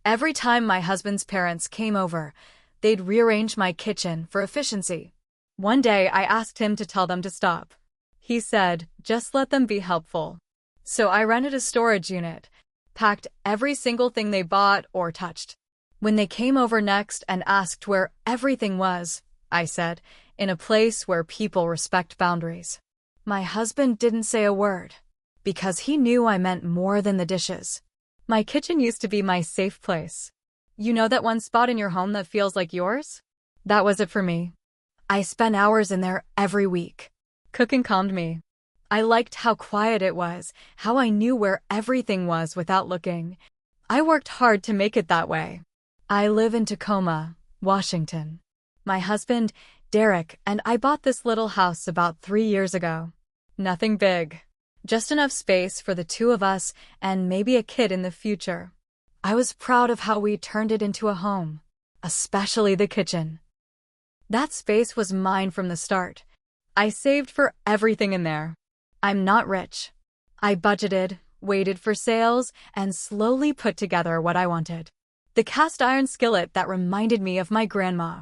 Every time my husband's parents came over, they'd rearrange my kitchen for efficiency. One day I asked him to tell them to stop. He said, just let them be helpful. So I rented a storage unit, packed every single thing they bought or touched. When they came over next and asked where everything was, I said, in a place where people respect boundaries. My husband didn't say a word, because he knew I meant more than the dishes. My kitchen used to be my safe place. You know that one spot in your home that feels like yours? That was it for me. I spent hours in there every week. Cooking calmed me. I liked how quiet it was, how I knew where everything was without looking. I worked hard to make it that way. I live in Tacoma, Washington. My husband, Derek, and I bought this little house about 3 years ago. Nothing big. Just enough space for the two of us and maybe a kid in the future. I was proud of how we turned it into a home, especially the kitchen. That space was mine from the start. I saved for everything in there. I'm not rich. I budgeted, waited for sales, and slowly put together what I wanted. The cast iron skillet that reminded me of my grandma.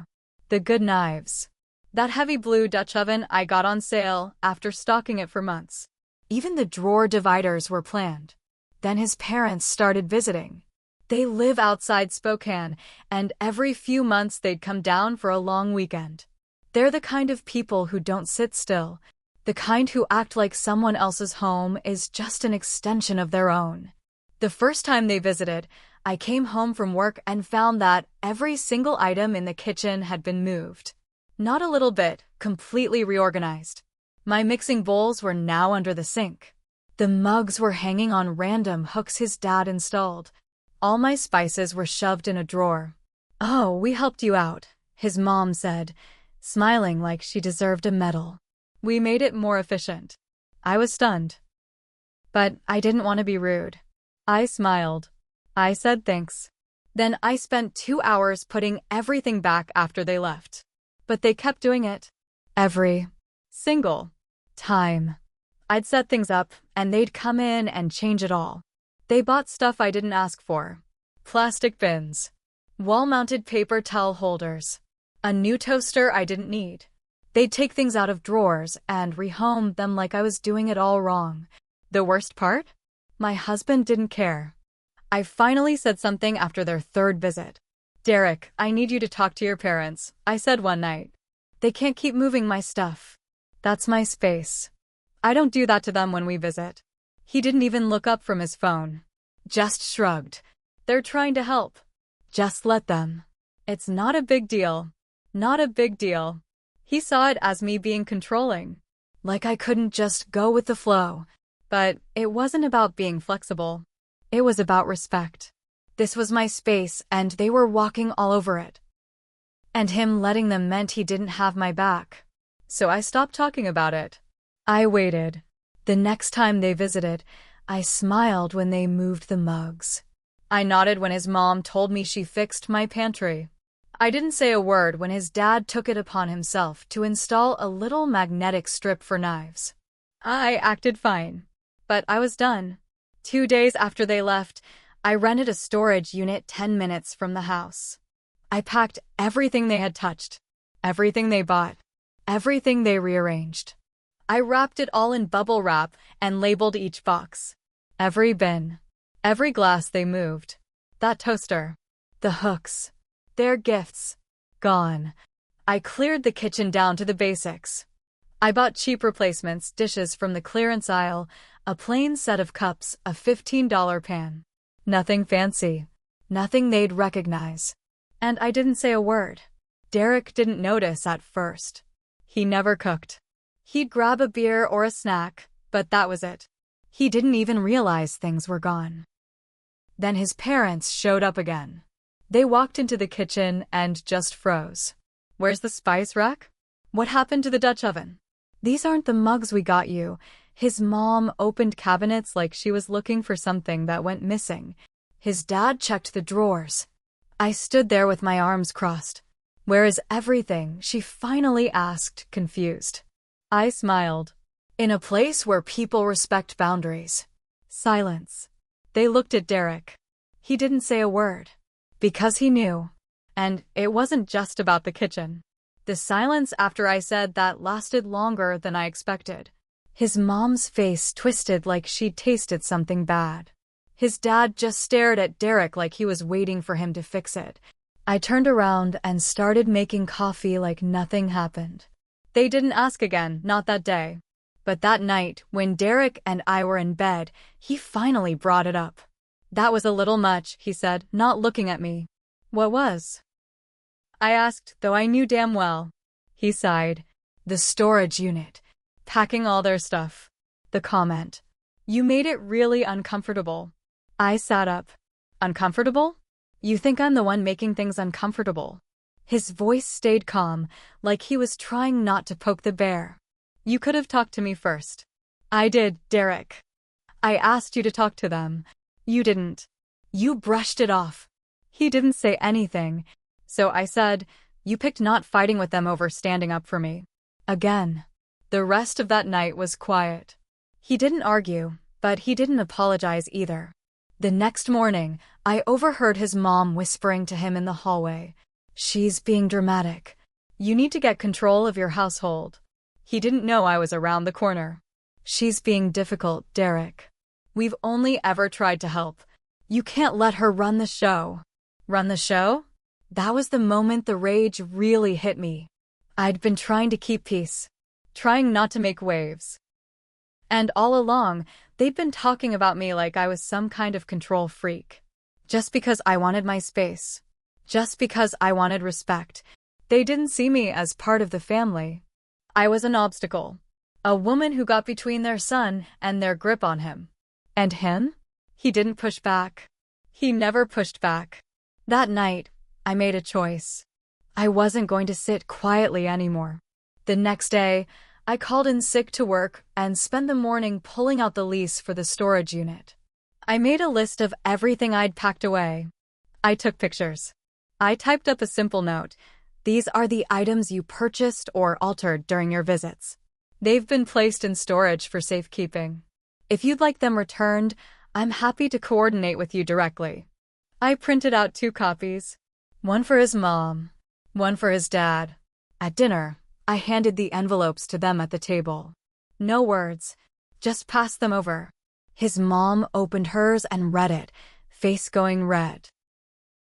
The good knives. That heavy blue Dutch oven I got on sale after stocking it for months. Even the drawer dividers were planned. Then his parents started visiting. They live outside Spokane, and every few months they'd come down for a long weekend. They're the kind of people who don't sit still, the kind who act like someone else's home is just an extension of their own. The first time they visited, I came home from work and found that every single item in the kitchen had been moved. Not a little bit, completely reorganized. My mixing bowls were now under the sink. The mugs were hanging on random hooks his dad installed. All my spices were shoved in a drawer. "Oh, we helped you out," his mom said, smiling like she deserved a medal. "We made it more efficient." I was stunned. But I didn't want to be rude. I smiled. I said thanks. Then I spent 2 hours putting everything back after they left. But they kept doing it. Every single time. I'd set things up, and they'd come in and change it all. They bought stuff I didn't ask for. Plastic bins. Wall-mounted paper towel holders. A new toaster I didn't need. They'd take things out of drawers and rehome them like I was doing it all wrong. The worst part? My husband didn't care. I finally said something after their third visit. "Derek, I need you to talk to your parents," I said one night. "They can't keep moving my stuff. That's my space. I don't do that to them when we visit." He didn't even look up from his phone. Just shrugged. "They're trying to help. Just let them. It's not a big deal. Not a big deal." He saw it as me being controlling. Like I couldn't just go with the flow. But it wasn't about being flexible. It was about respect. This was my space, and they were walking all over it. And him letting them meant he didn't have my back. So I stopped talking about it. I waited. The next time they visited, I smiled when they moved the mugs. I nodded when his mom told me she fixed my pantry. I didn't say a word when his dad took it upon himself to install a little magnetic strip for knives. I acted fine. But I was done. 2 days after they left, I rented a storage unit 10 minutes from the house. I packed everything they had touched, everything they bought, everything they rearranged. I wrapped it all in bubble wrap and labeled each box. Every bin, every glass they moved. That toaster, the hooks, their gifts, gone. I cleared the kitchen down to the basics. I bought cheap replacements, dishes from the clearance aisle, a plain set of cups, a $15 pan. Nothing fancy. Nothing they'd recognize. And I didn't say a word. Derek didn't notice at first. He never cooked. He'd grab a beer or a snack, but that was it. He didn't even realize things were gone. Then his parents showed up again. They walked into the kitchen and just froze. "Where's the spice rack? What happened to the Dutch oven? These aren't the mugs we got you." His mom opened cabinets like she was looking for something that went missing. His dad checked the drawers. I stood there with my arms crossed. "Where is everything?" she finally asked, confused. I smiled. "In a place where people respect boundaries." Silence. They looked at Derek. He didn't say a word. Because he knew. And it wasn't just about the kitchen. The silence after I said that lasted longer than I expected. His mom's face twisted like she'd tasted something bad. His dad just stared at Derek like he was waiting for him to fix it. I turned around and started making coffee like nothing happened. They didn't ask again, not that day. But that night, when Derek and I were in bed, he finally brought it up. That was a little much, he said, not looking at me. What was? I asked, though I knew damn well. He sighed. The storage unit. Packing all their stuff. The comment. You made it really uncomfortable. I sat up. Uncomfortable? You think I'm the one making things uncomfortable? His voice stayed calm, like he was trying not to poke the bear. You could have talked to me first. I did, Derek. I asked you to talk to them. You didn't. You brushed it off. He didn't say anything. So I said, you picked not fighting with them over standing up for me. Again. The rest of that night was quiet. He didn't argue, but he didn't apologize either. The next morning, I overheard his mom whispering to him in the hallway. She's being dramatic. You need to get control of your household. He didn't know I was around the corner. She's being difficult, Derek. We've only ever tried to help. You can't let her run the show. Run the show? That was the moment the rage really hit me. I'd been trying to keep peace. Trying not to make waves. And all along, they'd been talking about me like I was some kind of control freak. Just because I wanted my space. Just because I wanted respect. They didn't see me as part of the family. I was an obstacle. A woman who got between their son and their grip on him. And him? He didn't push back. He never pushed back. That night, I made a choice. I wasn't going to sit quietly anymore. The next day, I called in sick to work and spent the morning pulling out the lease for the storage unit. I made a list of everything I'd packed away. I took pictures. I typed up a simple note. These are the items you purchased or altered during your visits. They've been placed in storage for safekeeping. If you'd like them returned, I'm happy to coordinate with you directly. I printed out 2 copies. One for his mom, one for his dad. At dinner, I handed the envelopes to them at the table. No words, just passed them over. His mom opened hers and read it, face going red.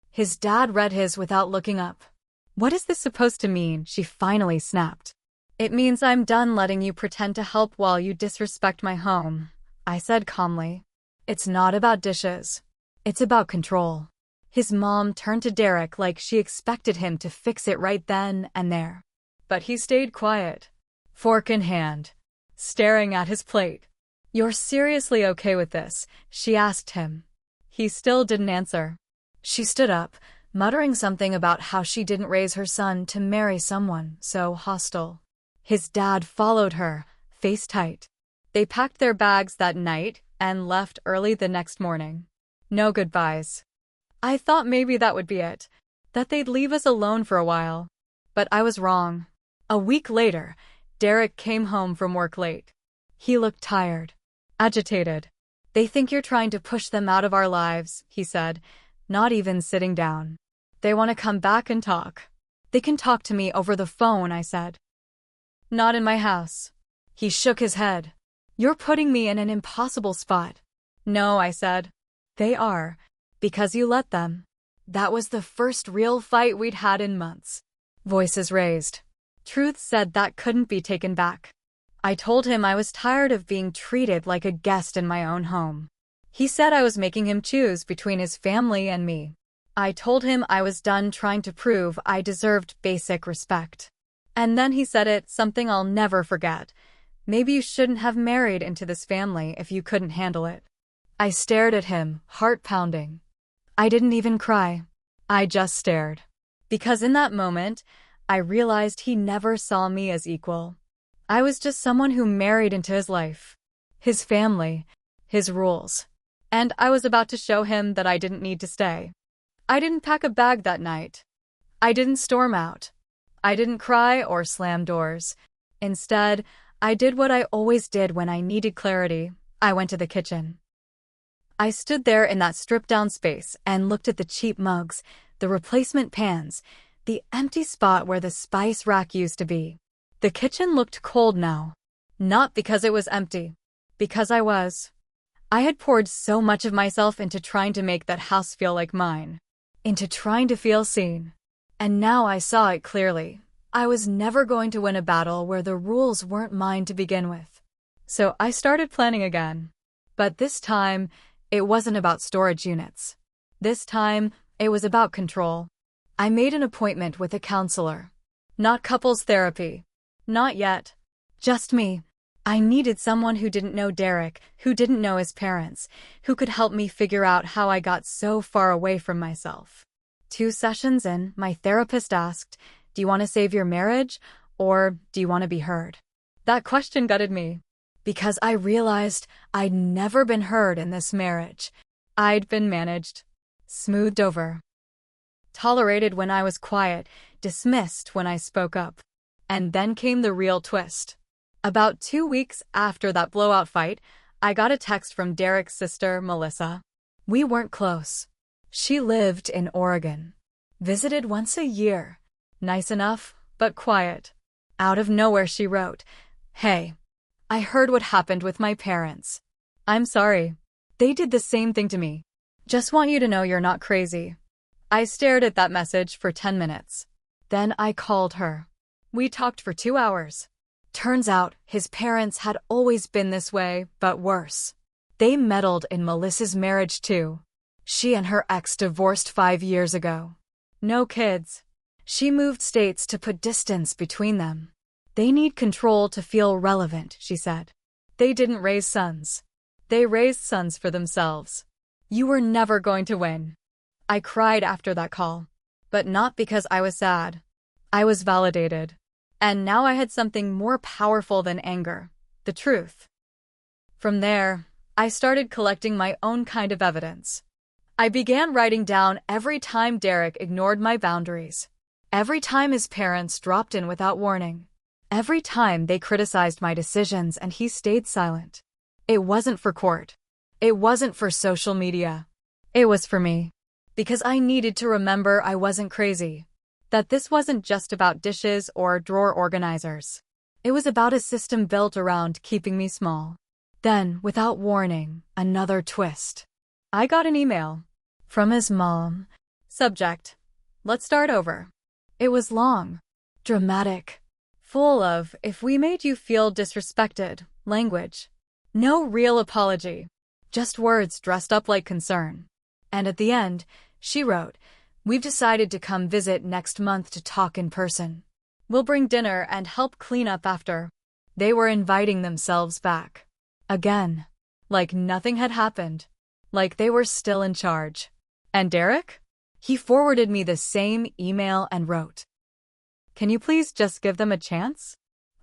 His dad read his without looking up. What is this supposed to mean? She finally snapped. It means I'm done letting you pretend to help while you disrespect my home, I said calmly. It's not about dishes. It's about control. His mom turned to Derek like she expected him to fix it right then and there. But he stayed quiet, fork in hand, staring at his plate. You're seriously okay with this? She asked him. He still didn't answer. She stood up, muttering something about how she didn't raise her son to marry someone so hostile. His dad followed her, face tight. They packed their bags that night and left early the next morning. No goodbyes. I thought maybe that would be it, that they'd leave us alone for a while. But I was wrong. A week later, Derek came home from work late. He looked tired, agitated. They think you're trying to push them out of our lives, he said, not even sitting down. They want to come back and talk. They can talk to me over the phone, I said. Not in my house. He shook his head. You're putting me in an impossible spot. No, I said. They are, because you let them. That was the first real fight we'd had in months. Voices raised. Truth said that couldn't be taken back. I told him I was tired of being treated like a guest in my own home. He said I was making him choose between his family and me. I told him I was done trying to prove I deserved basic respect. And then he said it, something I'll never forget. Maybe you shouldn't have married into this family if you couldn't handle it. I stared at him, heart pounding. I didn't even cry. I just stared. Because in that moment, I realized he never saw me as equal. I was just someone who married into his life, his family, his rules. And I was about to show him that I didn't need to stay. I didn't pack a bag that night. I didn't storm out. I didn't cry or slam doors. Instead, I did what I always did when I needed clarity. I went to the kitchen. I stood there in that stripped-down space and looked at the cheap mugs, the replacement pans, the empty spot where the spice rack used to be. The kitchen looked cold now. Not because it was empty. Because I was. I had poured so much of myself into trying to make that house feel like mine. Into trying to feel seen. And now I saw it clearly. I was never going to win a battle where the rules weren't mine to begin with. So I started planning again. But this time, it wasn't about storage units. This time, it was about control. I made an appointment with a counselor. Not couples therapy. Not yet. Just me. I needed someone who didn't know Derek, who didn't know his parents, who could help me figure out how I got so far away from myself. 2 sessions in, my therapist asked, "Do you want to save your marriage, or do you want to be heard?" That question gutted me, because I realized I'd never been heard in this marriage. I'd been managed, smoothed over, tolerated when I was quiet, dismissed when I spoke up. And then came the real twist. About 2 weeks after that blowout fight, I got a text from Derek's sister, Melissa. We weren't close. She lived in Oregon. Visited once a year. Nice enough, but quiet. Out of nowhere she wrote, "Hey, I heard what happened with my parents. I'm sorry. They did the same thing to me. Just want you to know you're not crazy." I stared at that message for 10 minutes. Then I called her. We talked for 2 hours. Turns out, his parents had always been this way, but worse. They meddled in Melissa's marriage too. She and her ex divorced 5 years ago. No kids. She moved states to put distance between them. They need control to feel relevant, she said. They didn't raise sons. They raised sons for themselves. You were never going to win. I cried after that call. But not because I was sad. I was validated. And now I had something more powerful than anger, the truth. From there, I started collecting my own kind of evidence. I began writing down every time Derek ignored my boundaries. Every time his parents dropped in without warning. Every time they criticized my decisions and he stayed silent. It wasn't for court. It wasn't for social media. It was for me. Because I needed to remember I wasn't crazy. That this wasn't just about dishes or drawer organizers. It was about a system built around keeping me small. Then, without warning, another twist. I got an email. From his mom. Subject: "Let's start over." It was long. Dramatic. Full of, "If we made you feel disrespected," language. No real apology. Just words dressed up like concern. And at the end, she wrote, "We've decided to come visit next month to talk in person. We'll bring dinner and help clean up after." They were inviting themselves back. Again. Like nothing had happened. Like they were still in charge. And Derek? He forwarded me the same email and wrote, "Can you please just give them a chance?"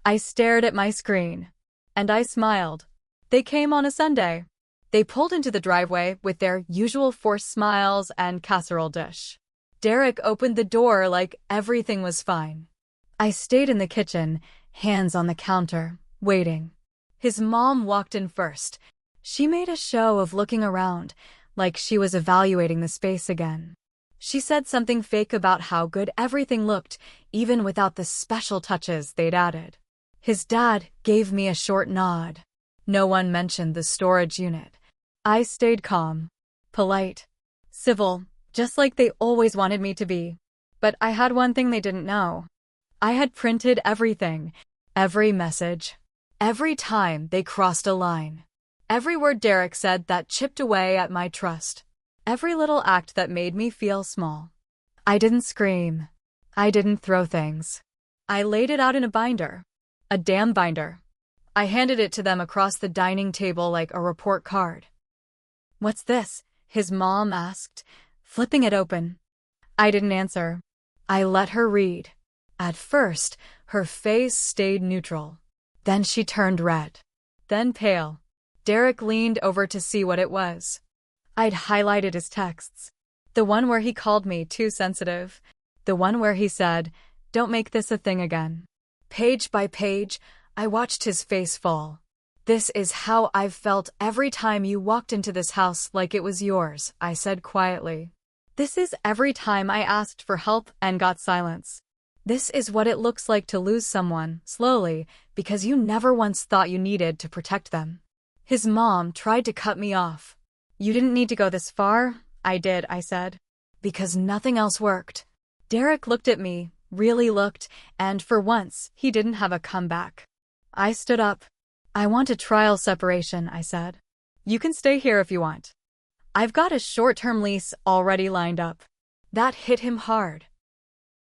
I stared at my screen. And I smiled. They came on a Sunday. They pulled into the driveway with their usual forced smiles and casserole dish. Derek opened the door like everything was fine. I stayed in the kitchen, hands on the counter, waiting. His mom walked in first. She made a show of looking around, like she was evaluating the space again. She said something fake about how good everything looked, even without the special touches they'd added. His dad gave me a short nod. No one mentioned the storage unit. I stayed calm, polite, civil, just like they always wanted me to be. But I had one thing they didn't know. I had printed everything, every message, every time they crossed a line. Every word Derek said that chipped away at my trust. Every little act that made me feel small. I didn't scream. I didn't throw things. I laid it out in a binder. A damn binder. I handed it to them across the dining table like a report card. "What's this?" his mom asked, flipping it open. I didn't answer. I let her read. At first, her face stayed neutral. Then she turned red. Then pale. Derek leaned over to see what it was. I'd highlighted his texts. The one where he called me too sensitive. The one where he said, "Don't make this a thing again." Page by page, I watched his face fall. "This is how I've felt every time you walked into this house like it was yours," I said quietly. "This is every time I asked for help and got silence. This is what it looks like to lose someone, slowly, because you never once thought you needed to protect them." His mom tried to cut me off. "You didn't need to go this far." "I did," I said. "Because nothing else worked." Derek looked at me, really looked, and for once, he didn't have a comeback. I stood up. "I want a trial separation," I said. "You can stay here if you want. I've got a short-term lease already lined up." That hit him hard.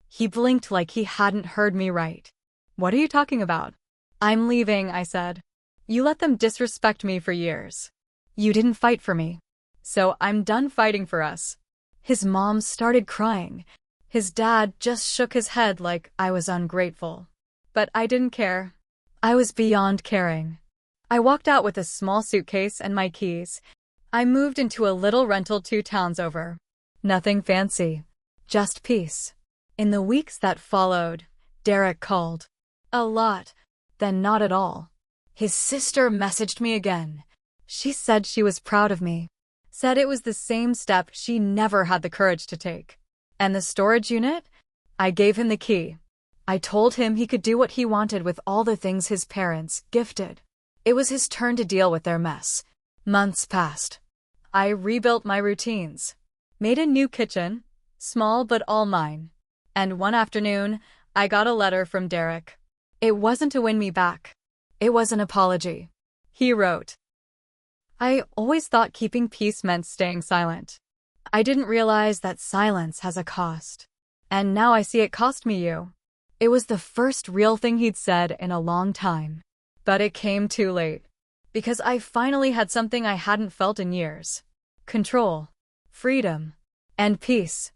He blinked like he hadn't heard me right. "What are you talking about?" "I'm leaving," I said. "You let them disrespect me for years. You didn't fight for me. So I'm done fighting for us." His mom started crying. His dad just shook his head like I was ungrateful. But I didn't care. I was beyond caring. I walked out with a small suitcase and my keys. I moved into a little rental 2 towns over. Nothing fancy. Just peace. In the weeks that followed, Derek called. A lot. Then not at all. His sister messaged me again. She said she was proud of me. Said it was the same step she never had the courage to take. And the storage unit? I gave him the key. I told him he could do what he wanted with all the things his parents gifted. It was his turn to deal with their mess. Months passed. I rebuilt my routines. Made a new kitchen, small but all mine. And one afternoon, I got a letter from Derek. It wasn't to win me back. It was an apology. He wrote, "I always thought keeping peace meant staying silent. I didn't realize that silence has a cost. And now I see it cost me you." It was the first real thing he'd said in a long time. But it came too late. Because I finally had something I hadn't felt in years. Control. Freedom. And peace.